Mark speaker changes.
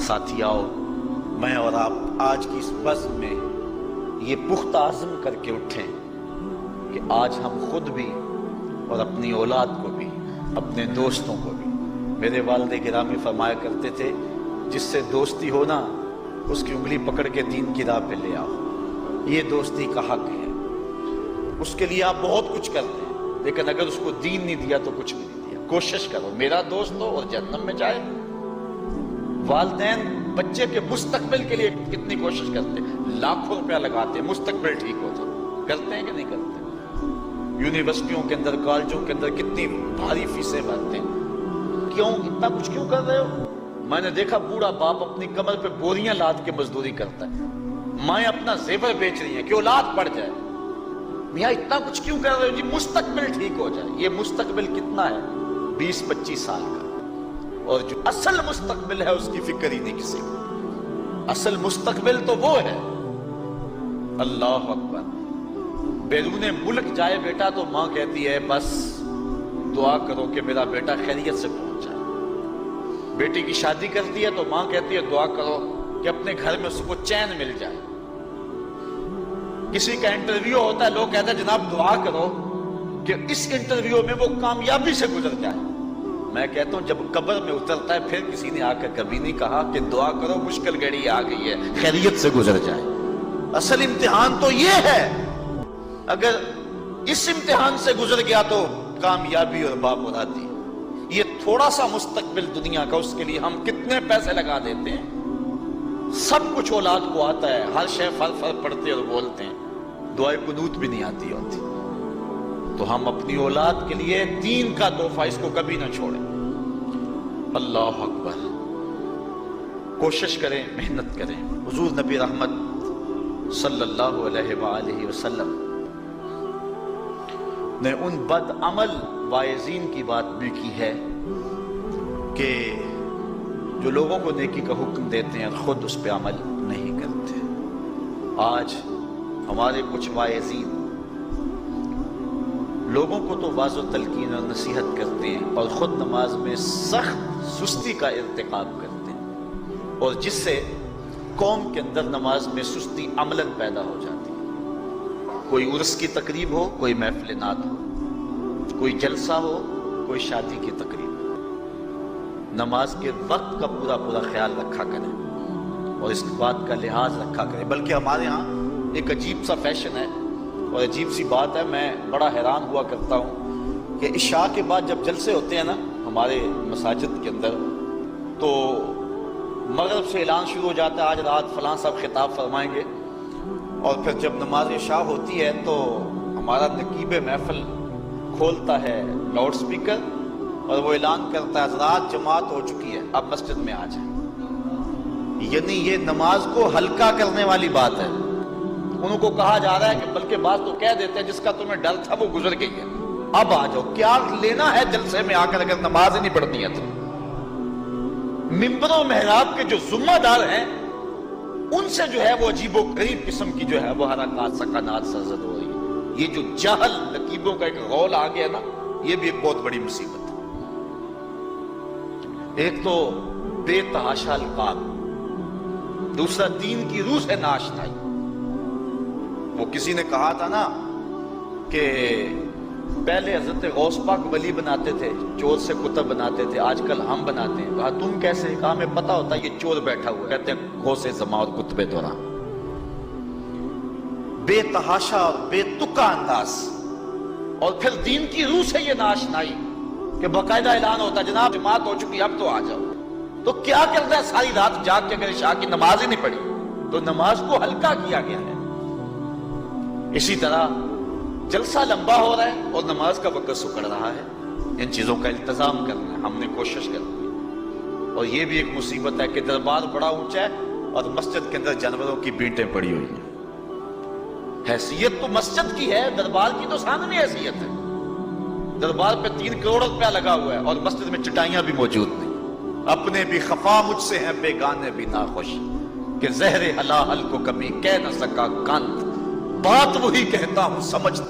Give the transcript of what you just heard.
Speaker 1: ساتھی آؤ، میں اور آپ آج کی اس بزم میں یہ پختہ عزم کر کے اٹھیں کہ آج ہم خود بھی اور اپنی اولاد کو بھی، اپنے دوستوں کو بھی، میرے والد گرامی فرمایا کرتے تھے جس سے دوستی ہو نا اس کی انگلی پکڑ کے دین کی راہ پہ لے آؤ، یہ دوستی کا حق ہے۔ اس کے لیے آپ بہت کچھ کرتے ہیں لیکن اگر اس کو دین نہیں دیا تو کچھ بھی نہیں دیا۔ کوشش کرو میرا دوست ہو اور جہنم میں جائے۔ والدین بچے کے مستقبل کے لیے کتنی کوشش کرتے ہیں، لاکھوں روپیہ لگاتے ہیں مستقبل ٹھیک ہو جائے، کرتے ہیں کہ نہیں کرتے؟ یونیورسٹیوں کے اندر، کالجوں کے اندر کتنی بھاری فیسیں بھرتے ہیں، کیوں اتنا کچھ کیوں کر رہے ہو؟ میں نے دیکھا بوڑھا باپ اپنی کمر پہ بوریاں لاد کے مزدوری کرتا ہے، مائیں اپنا زیور بیچ رہی ہیں کہ اولاد پڑ جائے۔ میاں اتنا کچھ کیوں کر رہے ہو؟ جی مستقبل ٹھیک ہو جائے۔ یہ مستقبل کتنا ہے؟ 20-25 سال کا، اور جو اصل مستقبل ہے اس کی فکر ہی نہیں کسی کو۔ اصل مستقبل تو وہ ہے، اللہ اکبر، بیرون ملک جائے بیٹا تو ماں کہتی ہے بس دعا کرو کہ میرا بیٹا خیریت سے پہنچ جائے۔ بیٹی کی شادی کرتی ہے تو ماں کہتی ہے دعا کرو کہ اپنے گھر میں اس کو چین مل جائے۔ کسی کا انٹرویو ہوتا ہے، لوگ کہتے ہیں جناب دعا کرو کہ اس انٹرویو میں وہ کامیابی سے گزر جائے۔ میں کہتا ہوں جب قبر میں اترتا ہے پھر کسی نے آ کر کبھی نہیں کہا کہ دعا کرو مشکل گھڑی آ گئی ہے خیریت سے گزر جائے۔ اصل امتحان تو یہ ہے، اگر اس امتحان سے گزر گیا تو کامیابی اور بامرادی۔ یہ تھوڑا سا مستقبل دنیا کا، اس کے لیے ہم کتنے پیسے لگا دیتے ہیں۔ سب کچھ اولاد کو آتا ہے، ہر شے فر فر پڑھتے اور بولتے ہیں، دعائے قنوت بھی نہیں آتی ہوتی۔ تو ہم اپنی اولاد کے لیے دین کا تحفہ اس کو کبھی نہ چھوڑیں۔ اللہ اکبر، کوشش کریں، محنت کریں۔ حضور نبی رحمت صلی اللہ علیہ وآلہ وسلم نے ان بد عمل واعظین کی بات بھی کی ہے کہ جو لوگوں کو نیکی کا حکم دیتے ہیں اور خود اس پہ عمل نہیں کرتے۔ آج ہمارے کچھ واعظین لوگوں کو تو واعظ و تلقین اور نصیحت کرتے ہیں اور خود نماز میں سخت سستی کا ارتکاب کرتے ہیں، اور جس سے قوم کے اندر نماز میں سستی عملاً پیدا ہو جاتی ہے۔ کوئی عرس کی تقریب ہو، کوئی محفل نعت ہو، کوئی جلسہ ہو، کوئی شادی کی تقریب ہو، نماز کے وقت کا پورا خیال رکھا کریں اور اس بات کا لحاظ رکھا کریں۔ بلکہ ہمارے ہاں ایک عجیب سا فیشن ہے اور عجیب سی بات ہے، میں بڑا حیران ہوا کرتا ہوں کہ عشاء کے بعد جب جلسے ہوتے ہیں نا ہمارے مساجد کے اندر، تو مغرب سے اعلان شروع ہو جاتا ہے آج رات فلاں صاحب خطاب فرمائیں گے، اور پھر جب نماز عشاء ہوتی ہے تو ہمارا نقیب محفل کھولتا ہے لاؤڈ سپیکر اور وہ اعلان کرتا ہے حضرات جماعت ہو چکی ہے، اب مسجد میں آ جائیں۔ یعنی یہ نماز کو ہلکا کرنے والی بات ہے۔ انہوں کو کہا جا رہا ہے کہ بلکہ بعض تو کہہ دیتے ہیں جس کا تمہیں ڈر تھا وہ گزر گئی ہے، اب آ جاؤ، کیا لینا ہے جلسے میں آ کر اگر نماز ہی نہیں پڑھنی ہے تو۔ ممبر و محراب کے جو ذمہ دار ہیں ان سے جو ہے وہ عجیب و غریب قسم کی جو ہے وہ حرکات سکنات سرزد ہو رہی ہے۔ یہ جو جہل نقیبوں کا ایک غول آ گیا نا، یہ بھی ایک بہت بڑی مصیبت ہے۔ ایک تو بے تحاشا القاب، دوسرا دین کی روح سے ناشنائی۔ وہ کسی نے کہا تھا نا کہ پہلے حضرت غوث پاک ولی بناتے تھے، چور سے کتب بناتے تھے، آج کل ہم بناتے ہیں۔ کہا تم کیسے؟ کہا ہمیں پتا ہوتا ہے یہ چور بیٹھا ہوا ہے، کہتے ہیں غوث زمان اور کتب دوران۔ بے تحاشا اور بے تکا انداز، اور پھر دین کی روح سے یہ ناشنائی کہ باقاعدہ اعلان ہوتا ہے جناب جماعت ہو چکی اب تو آ جاؤ۔ تو کیا کرتا ہے ساری رات جاگ کے اگر عشاء کی نماز ہی نہیں پڑھی تو نماز کو ہلکا کیا گیا ہے۔ اسی طرح جلسہ لمبا ہو رہا ہے اور نماز کا وقت سکڑ رہا ہے۔ ان چیزوں کا التزام کرنا ہے، ہم نے کوشش کرنی ہے۔ اور یہ بھی ایک مصیبت ہے کہ دربار بڑا اونچا ہے اور مسجد کے اندر جانوروں کی بینٹیں پڑی ہوئی ہیں۔ حیثیت تو مسجد کی ہے، دربار کی تو ثانوی حیثیت ہے۔ دربار پہ 3 کروڑ روپیہ لگا ہوا ہے اور مسجد میں چٹائیاں بھی موجود نہیں۔ اپنے بھی خفا مجھ سے ہیں، بیگانے بھی ناخوش، کہ زہر حلاحل کو کبھی کہہ نہ سکا کانت، بات وہی کہتا ہوں سمجھ